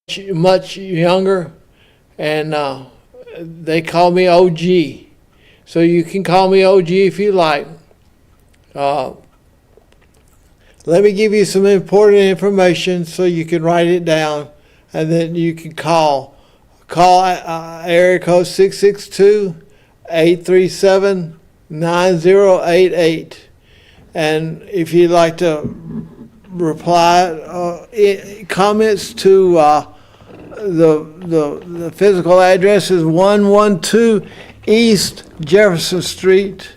much younger, and they call me OG. So you can call me OG if you like. Uh, Let me give you some important information so you can write it down, and then you can call. Call area code 662-837-9088. And if you'd like to reply comments to the physical address is 112 East Jefferson Street,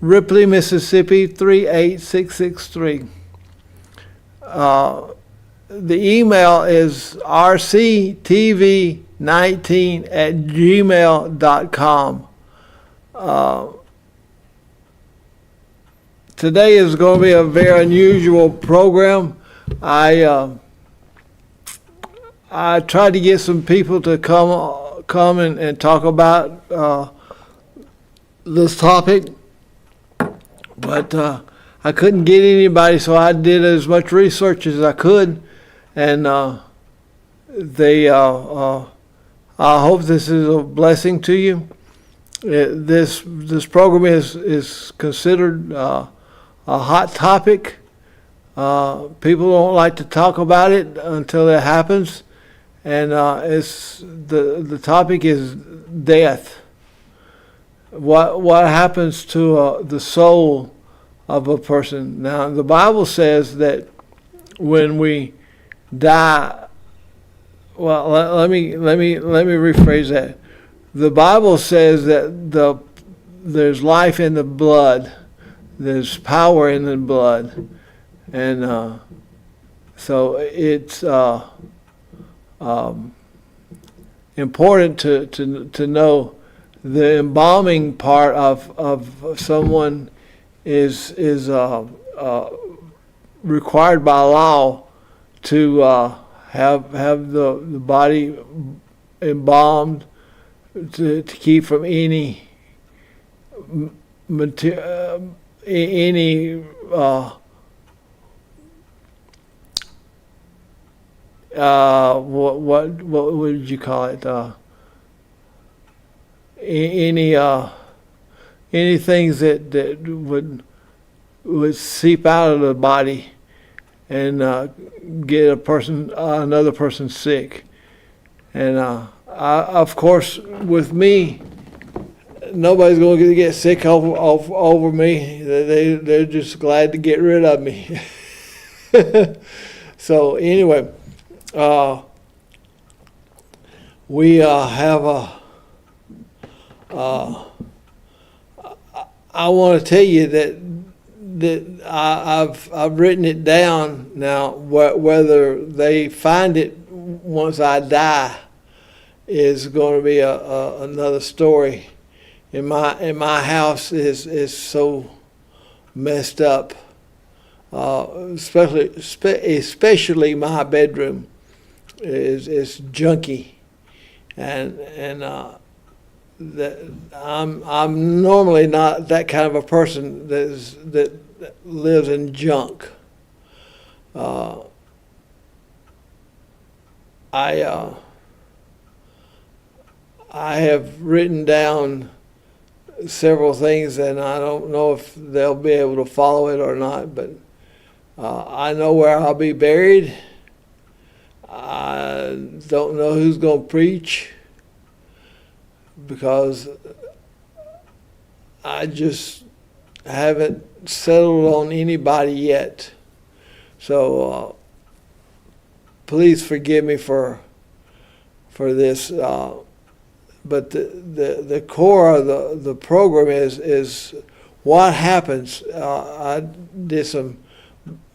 Ripley, Mississippi 38663. The email is rctv19@gmail.com. Today is going to be a very unusual program. I tried to get some people to come and talk about this topic, but I couldn't get anybody, so I did as much research as I could, and I hope this is a blessing to you. This program is considered a hot topic. People don't like to talk about it until it happens, and the topic is death. What happens to the soul of a person? Now, the Bible says that when we die, well, let me rephrase that. The Bible says that there's life in the blood, there's power in the blood, and so it's important to know the embalming part of someone is required by law to have the body embalmed to keep from any what would you call it? Any things that would seep out of the body and get another person sick. And of course, with me, nobody's going to get sick over me. They're just glad to get rid of me. So anyway, we have I want to tell you that I've written it down now. Whether they find it once I die is going to be another story. In my house is so messed up, especially my bedroom is junky, and that I'm normally not that kind of a person that lives in junk. I have written down several things, and I don't know if they'll be able to follow it or not, but I know where I'll be buried. I don't know who's going to preach, because I just haven't settled on anybody yet. So please forgive me for this. But the core of the program is what happens. I did some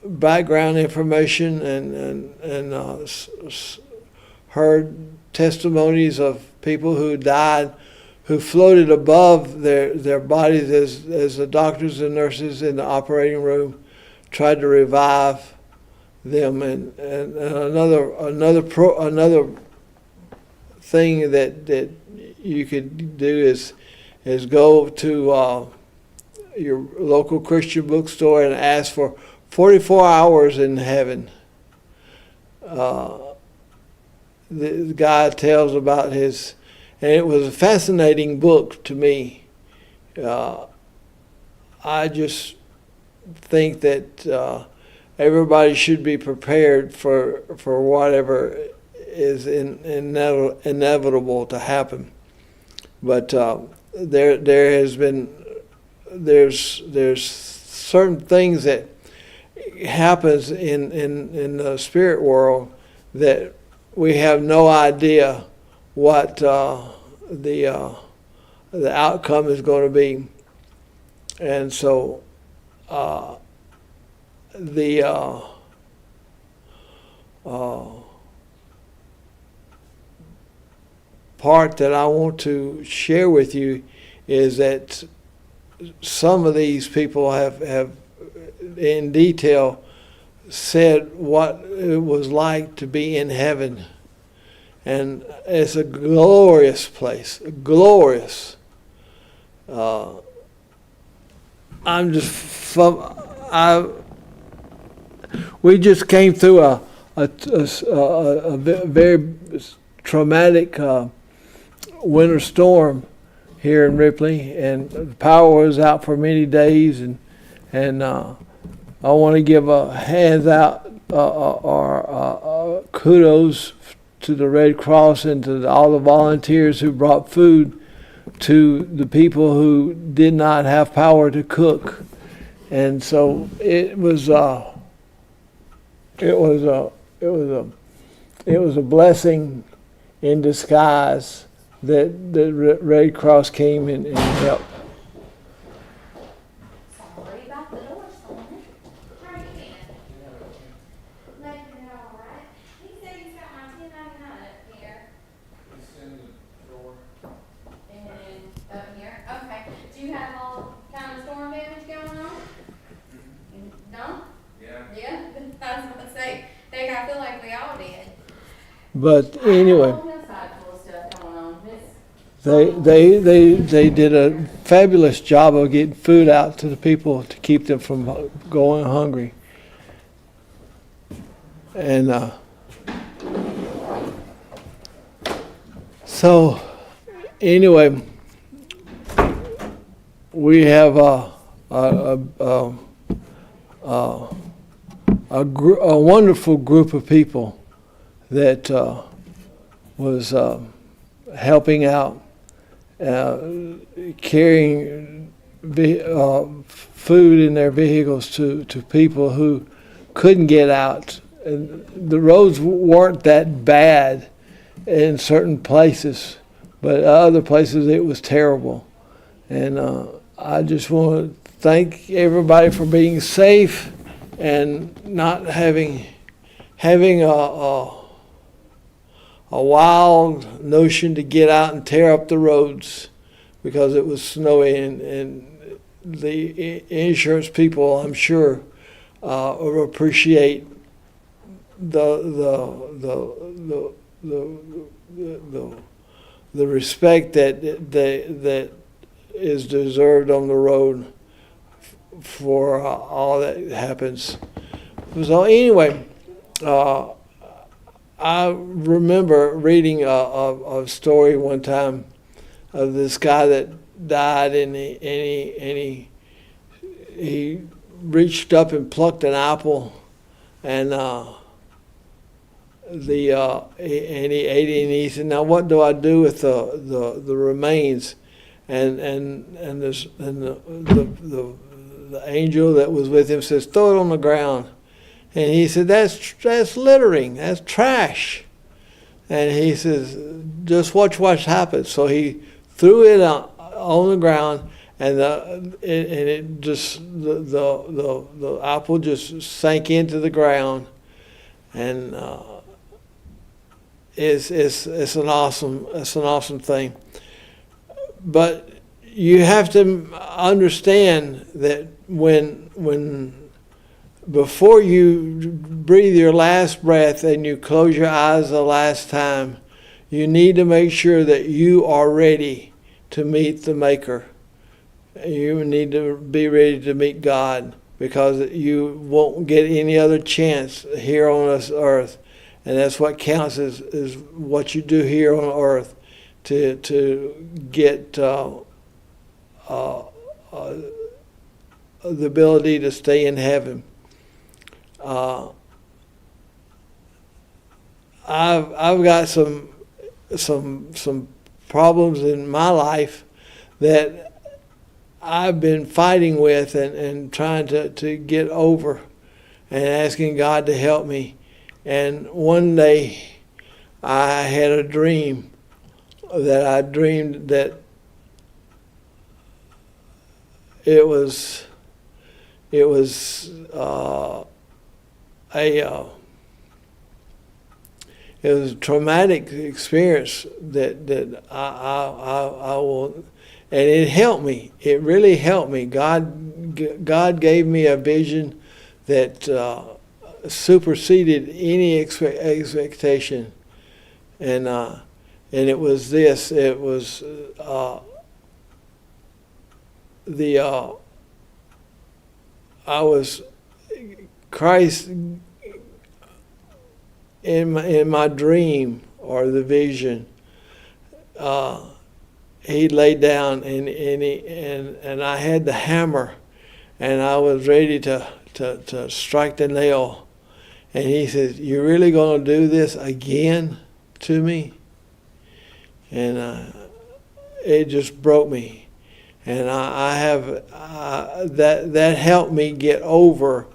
background information and heard testimonies of people who died, who floated above their bodies as the doctors and nurses in the operating room tried to revive them. And another thing that you could do is go to your local Christian bookstore and ask for 44 hours in heaven. the guy tells about his, and it was a fascinating book to me. I just think that everybody should be prepared for whatever is inevitable to happen. But there's certain things that happens in the spirit world that we have no idea what the outcome is going to be, and so the part that I want to share with you is that some of these people have in detail said what it was like to be in heaven. And it's a glorious place, glorious. We just came through a very traumatic winter storm here in Ripley, and the power was out for many days, and I want to give a hands out or kudos to the Red Cross and to all the volunteers who brought food to the people who did not have power to cook. And so it was a blessing in disguise that the Red Cross came and helped. Sorry about the door slamming. How are you doing? Making it all right. He said he's got my $10.99 up here. It's in the drawer. And up here. Okay. Do you have all kind of storm damage going on? No? Yeah. Yeah? I was going to say, heck, I feel like we all did. But anyway, I have a whole hillside full of stuff going on. they did a fabulous job of getting food out to the people to keep them from going hungry. And so anyway, we have a wonderful group of people that was helping out, carrying food in their vehicles to people who couldn't get out. And the roads weren't that bad in certain places, but other places it was terrible. And I just want to thank everybody for being safe and not having a wild notion to get out and tear up the roads because it was snowy, and the insurance people, I'm sure, will appreciate the respect that is deserved on the road for all that happens. So anyway, I remember reading a story one time of this guy that died, and he reached up and plucked an apple, and he ate it, and he said, "Now what do I do with the remains?" And the angel that was with him says, "Throw it on the ground." And he said, that's littering, that's trash. And he says, just watch what happens. So he threw it on the ground, and the apple just sank into the ground, and it's an awesome thing. But you have to understand that when before you breathe your last breath and you close your eyes the last time, you need to make sure that you are ready to meet the Maker. You need to be ready to meet God, because you won't get any other chance here on this earth. and that's what counts is what you do here on earth to get the ability to stay in heaven. I've got some problems in my life that I've been fighting with and trying to get over and asking God to help me. And one day I had a dream that I dreamed that it was a traumatic experience that I will, and it helped me. It really helped me. God gave me a vision that superseded any expectation, and it was this. It was I was Christ in my dream or the vision. He laid down and I had the hammer, and I was ready to strike the nail. And he said, "You're really going to do this again to me?" And it just broke me. And I have that helped me get over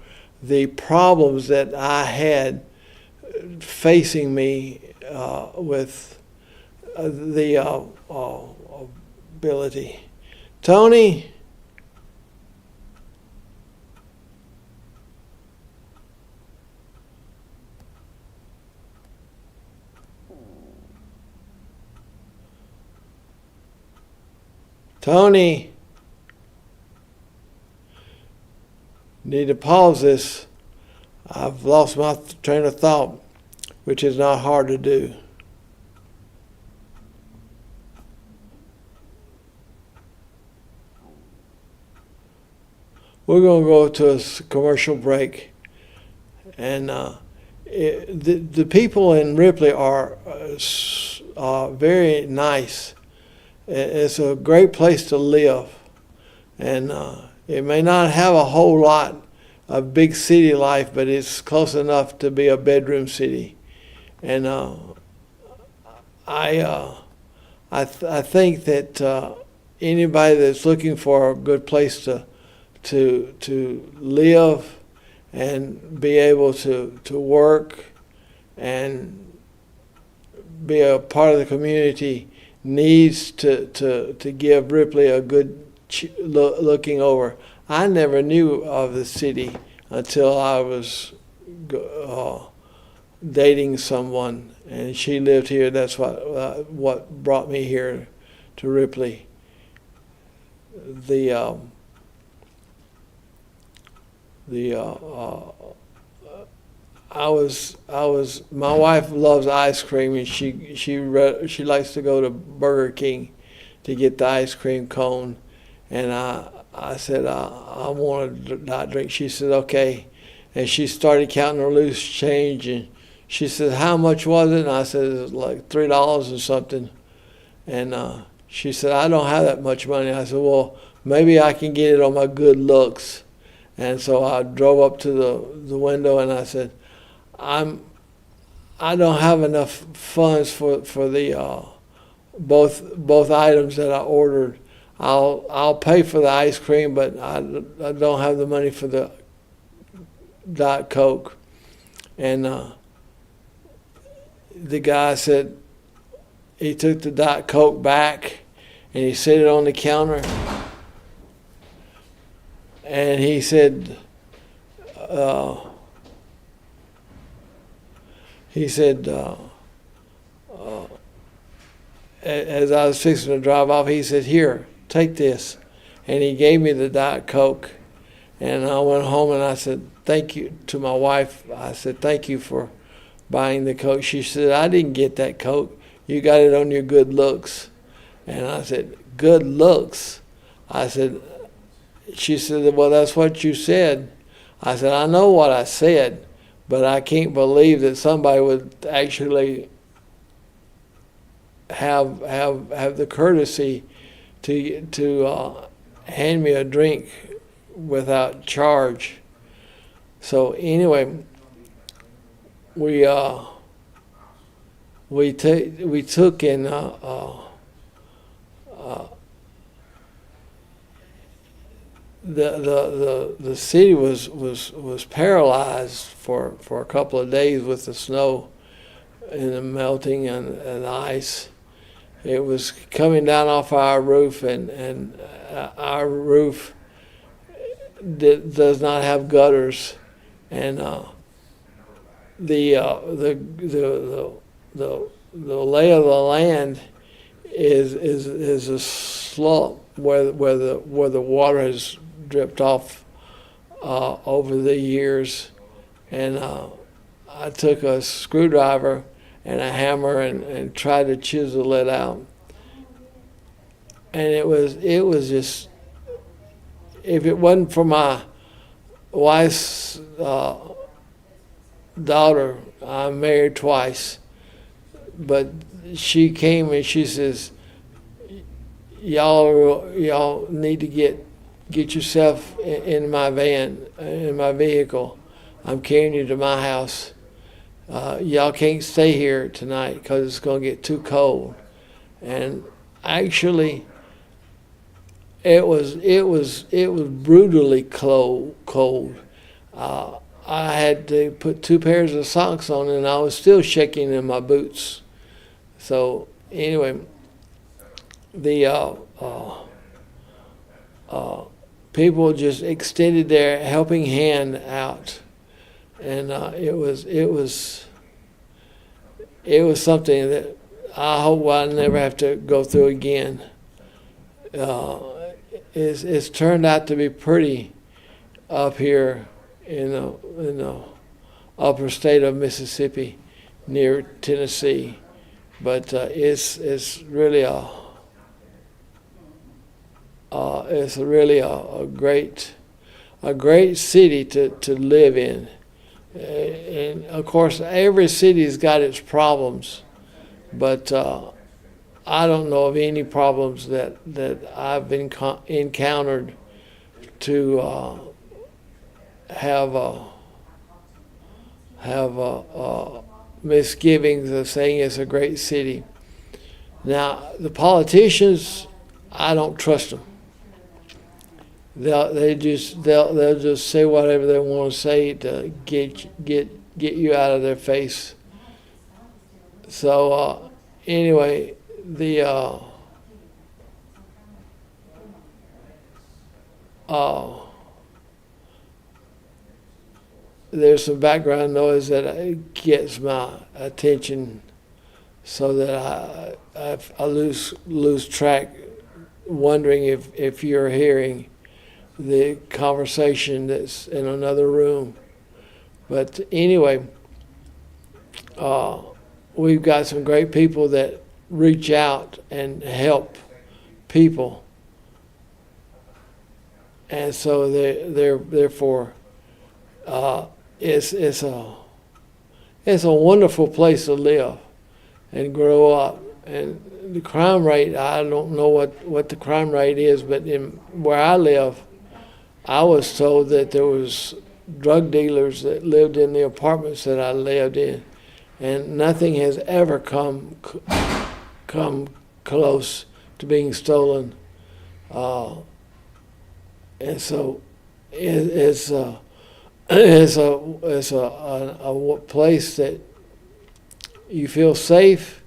the problems that I had facing me with the ability. Tony? Tony? Need to pause this. I've lost my train of thought, which is not hard to do. We're going to go to a commercial break. And the people in Ripley are very nice. It's a great place to live. And it may not have a whole lot of big city life, but it's close enough to be a bedroom city. And I think that anybody that's looking for a good place to live and be able to work and be a part of the community needs to give Ripley a good looking over. I never knew of the city until I was dating someone, and she lived here. That's what brought me here to Ripley. My wife loves ice cream, and she likes to go to Burger King to get the ice cream cone. And I said, I want to not drink. She said, okay. And she started counting her loose change, and she said, how much was it? And I said, it was like $3 or something. And she said, I don't have that much money. I said, well, maybe I can get it on my good looks. And so I drove up to the window, and I said, I don't have enough funds for the both items that I ordered. I'll pay for the ice cream, but I don't have the money for the Diet Coke. And the guy said he took the Diet Coke back, and he set it on the counter. And he said, as I was fixing to drive off, he said, here, take this. And he gave me the Diet Coke. And I went home and I said, thank you to my wife. I said, thank you for buying the Coke. She said, I didn't get that Coke. You got it on your good looks. And I said, good looks? I said, she said, well, that's what you said. I said, I know what I said, but I can't believe that somebody would actually have the courtesy to hand me a drink without charge. So anyway, we took and the city was paralyzed for a couple of days with the snow and the melting and ice. It was coming down off our roof, and our roof does not have gutters, and the lay of the land is a slope where the water has dripped off over the years, and I took a screwdriver and a hammer and tried to chisel it out, and it was just, if it wasn't for my wife's daughter, I'm married twice, but she came and she says, y'all need to get yourself in my van, in my vehicle. I'm carrying you to my house. Y'all can't stay here tonight because it's going to get too cold. And actually, it was brutally cold. I had to put 2 pairs of socks on, and I was still shaking in my boots. So anyway, the people just extended their helping hand out, and it was something that I hope I never have to go through again. It's turned out to be pretty up here in the upper state of Mississippi, near Tennessee, but it's really a great city to live in, and of course every city's got its problems, but I don't know of any problems that I've encountered to have misgivings of saying it's a great city. Now the politicians, I don't trust them. They'll just say whatever they want to say to get you out of their face. So anyway, there's some background noise that gets my attention, so that I lose track, wondering if you're hearing the conversation that's in another room. But anyway, we've got some great people that reach out and help people, and so therefore it's a wonderful place to live and grow up. And the crime rate, I don't know what the crime rate is, but where I live, I was told that there was drug dealers that lived in the apartments that I lived in, and nothing has ever come close to being stolen. And so it's a place that you feel safe,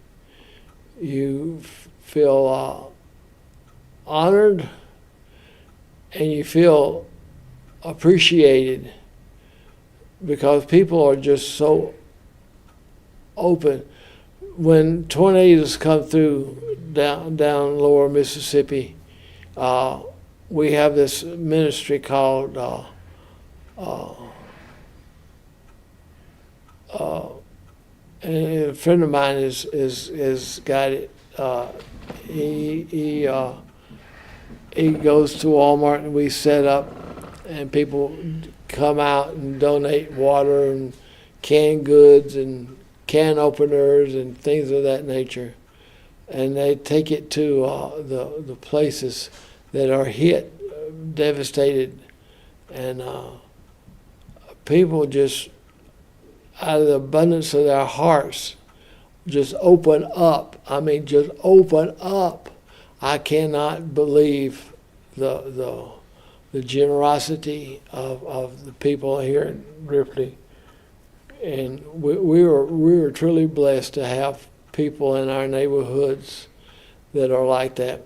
you feel honored, and you feel appreciated, because people are just so open. When tornadoes come through down lower Mississippi, we have this ministry called and a friend of mine is got it. He goes to Walmart, and we set up, and people come out and donate water and canned goods and can openers and things of that nature, and they take it to the places that are hit, devastated, and people just, out of the abundance of their hearts, just open up. I mean, just open up. I cannot believe the generosity of the people here in Ripley. And we were truly blessed to have people in our neighborhoods that are like that.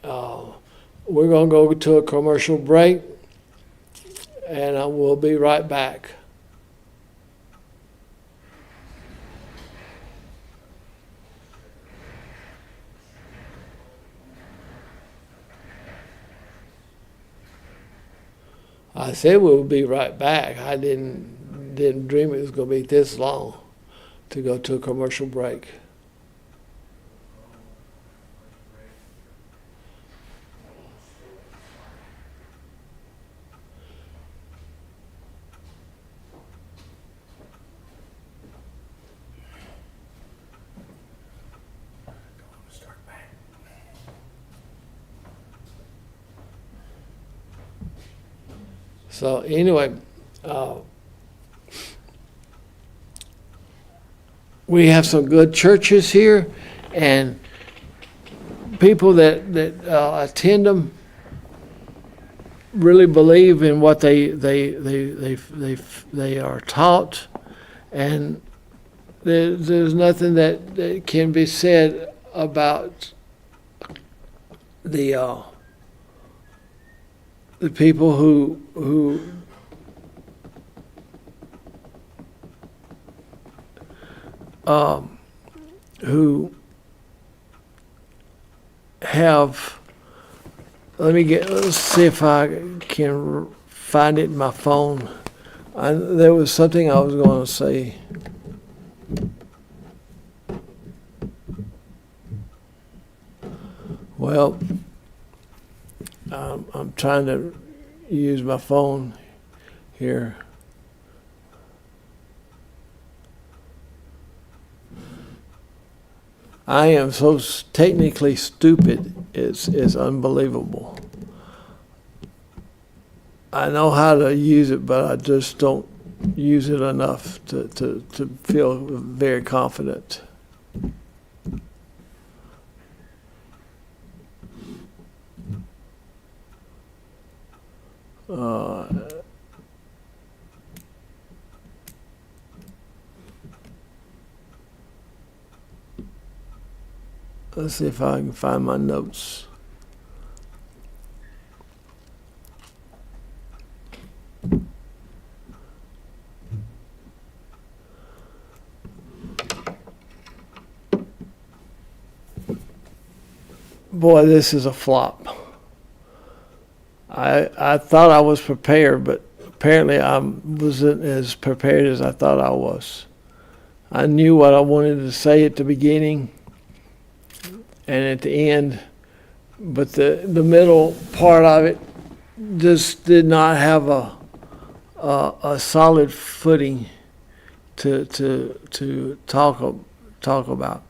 We're going to go to a commercial break, and we'll be right back. I said we'll be right back. I didn't dream it was going to be this long to go to a commercial break. So anyway, we have some good churches here, and people that attend them really believe in what they are taught, and there's nothing that can be said about the people who have, let's see if I can find it in my phone. There was something I was going to say. Well, I'm trying to use my phone here. I am so technically stupid, it's unbelievable. I know how to use it, but I just don't use it enough to feel very confident. Let's see if I can find my notes. Boy, this is a flop. I thought I was prepared, but apparently I wasn't as prepared as I thought I was. I knew what I wanted to say at the beginning and at the end, but the middle part of it just did not have a solid footing to talk about.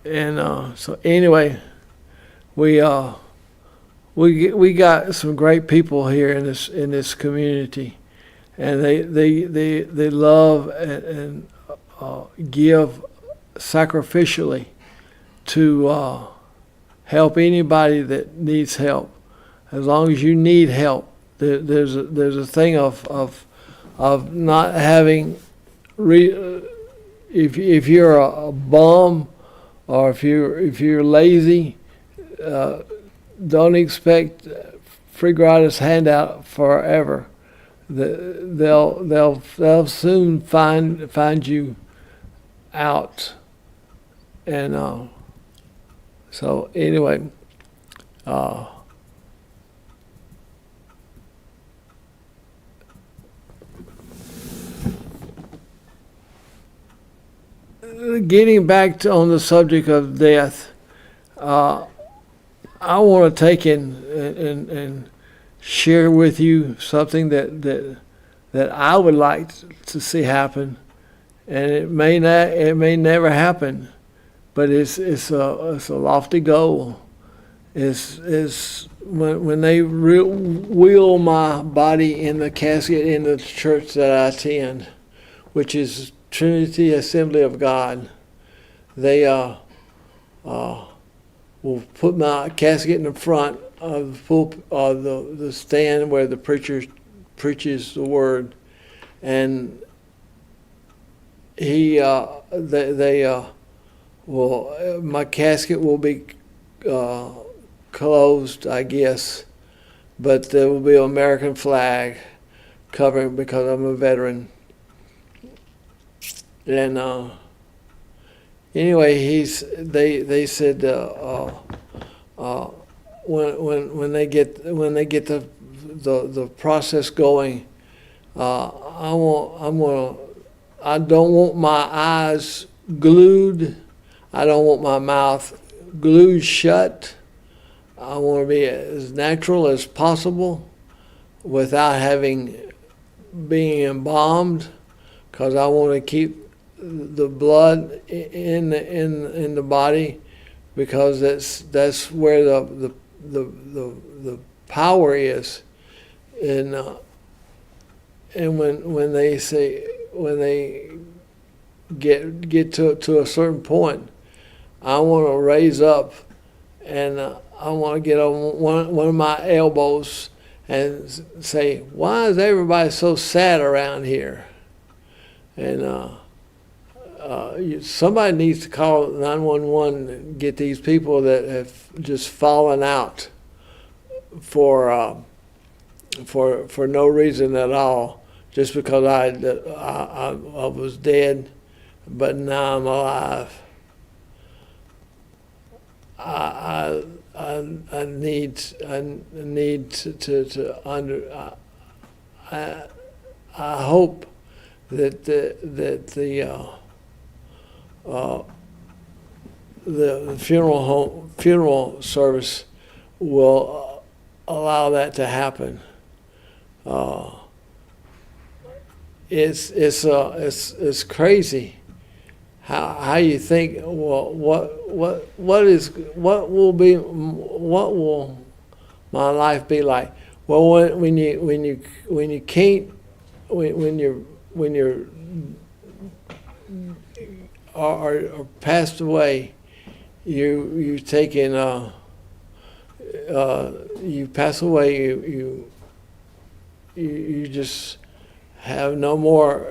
And so anyway, we got some great people here in this community, and they love and give sacrificially to help anybody that needs help. As long as you need help, there's a thing of not having if you're a bum or if you're lazy, don't expect free gratis handout forever. They'll soon find you out. And so anyway, getting back on the subject of death, I want to take and share with you something that I would like to see happen, and it may never happen, but it's a lofty goal. Is when they wheel my body in the casket in the church that I attend, which is Trinity Assembly of God. They will put my casket in the front of the stand where the preacher preaches the word, and my casket will be closed, I guess, but there will be an American flag covering because I'm a veteran. And anyway, they said when they get the process going, I don't want my eyes glued. I don't want my mouth glued shut. I want to be as natural as possible without being embalmed, because I want to keep the blood in the body, because that's where the power is. And when they get to a certain point, I want to raise up, and I want to get on one of my elbows and say, "Why is everybody so sad around here?" And somebody needs to call 911 and get these people that have just fallen out for no reason at all, just because I was dead, but now I'm alive. I need to I hope that the funeral service will allow that to happen. It's crazy how you think. Well, what will my life be like? Well, when you can't, when you're are passed away, you taken you pass away, you just have no more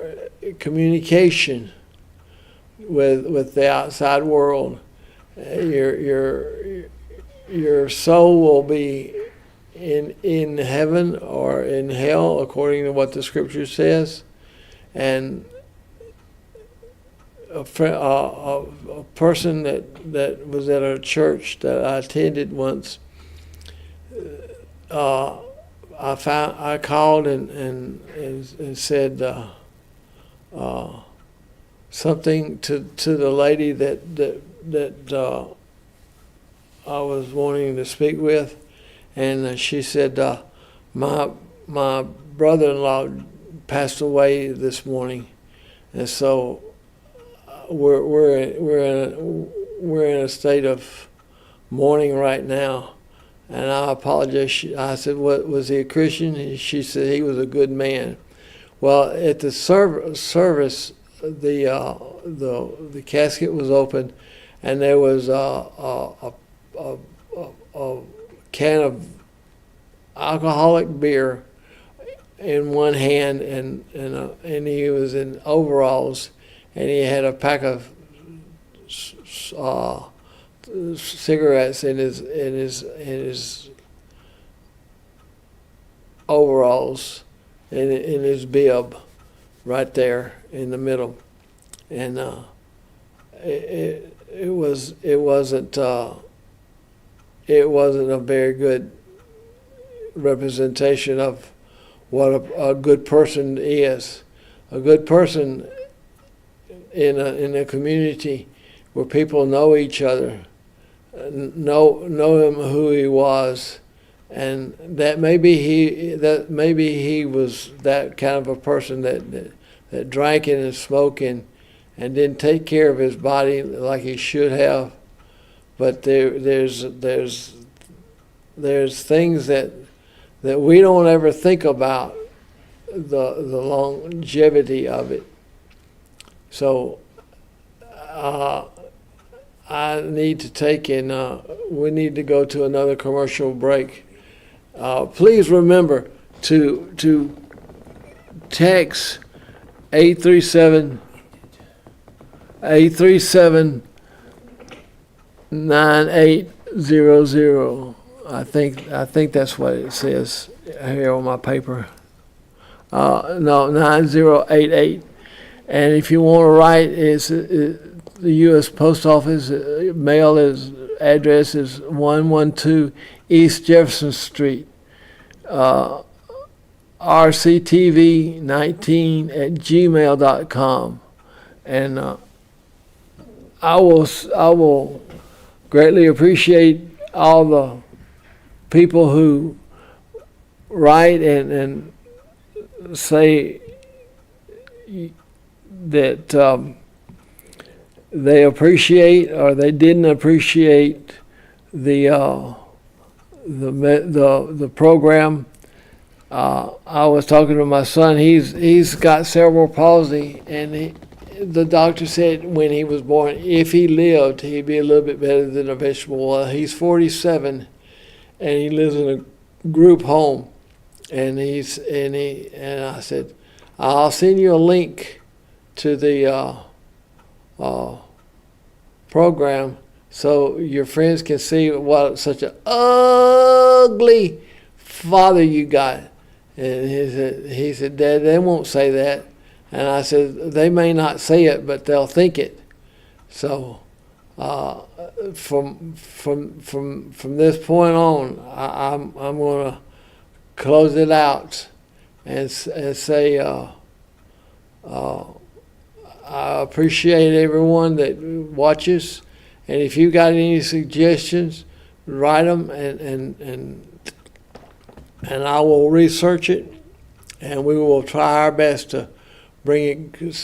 communication with the outside world. Your soul will be in heaven or in hell, according to what the scripture says. And a person that was at a church that I attended once, I called and said something to the lady that I was wanting to speak with, and she said, my brother-in-law passed away this morning, and so we're in a state of mourning right now. And I apologize. I said, "What was he, a Christian?" She said he was a good man. Well, at the service, the casket was open, and there was a can of alcoholic beer in one hand, and he was in overalls, and he had a pack of cigarettes in his overalls, in his bib, right there in the middle, and it wasn't a very good representation of what a good person is. A good person in a community where people know each other, know him who he was, and that maybe he was that kind of a person that drank and smoked and didn't take care of his body like he should have. But there's things that we don't ever think about, the longevity of it. So I need to take we need to go to another commercial break. Please remember to text 837-9800. I think that's what it says here on my paper. No, 9088. And if you want to write, it's the U.S. Post Office. Address is 112 East Jefferson Street. rctv19@gmail.com. And I will greatly appreciate all the people who write and say that they appreciate or they didn't appreciate the program. I was talking to my son. He's got cerebral palsy, and the doctor said when he was born, if he lived, he'd be a little bit better than a vegetable. Well, he's 47, and he lives in a group home, and I said, I'll send you a link to the program so your friends can see what such an ugly father you got. And he said, Dad, they won't say that. And I said, they may not say it, but they'll think it. So from this point on, I'm going to close it out and say I appreciate everyone that watches, and if you got any suggestions, write them, and I will research it, and we will try our best to bring your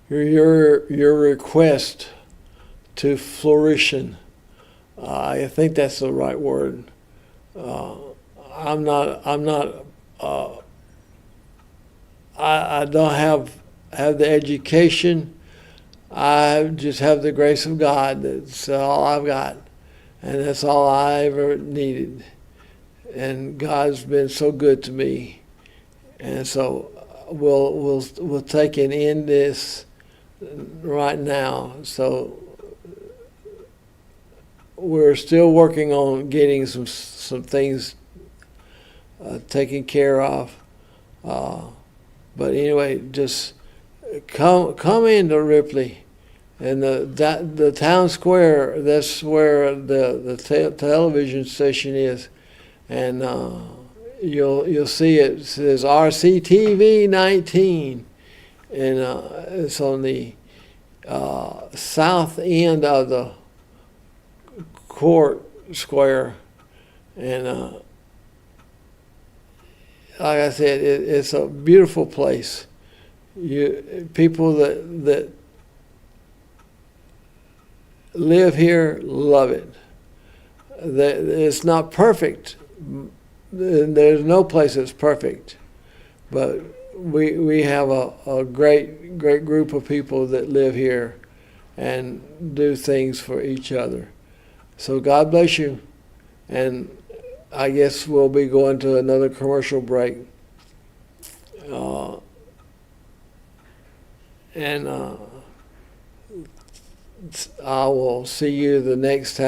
request to fruition. I think that's the right word. I don't have the education. I just have the grace of God. That's all I've got, and that's all I ever needed. And God's been so good to me, and so we'll take and end this right now. So we're still working on getting some things taken care of. But anyway, just come into Ripley, and the town square. That's where the television station is, and you'll see it says RCTV 19, and it's on the south end of the court square, and like I said, it's a beautiful place. People that live here love it. It's not perfect. There's no place that's perfect, but we have a great group of people that live here and do things for each other. So God bless you, and I guess we'll be going to another commercial break. And I will see you the next time.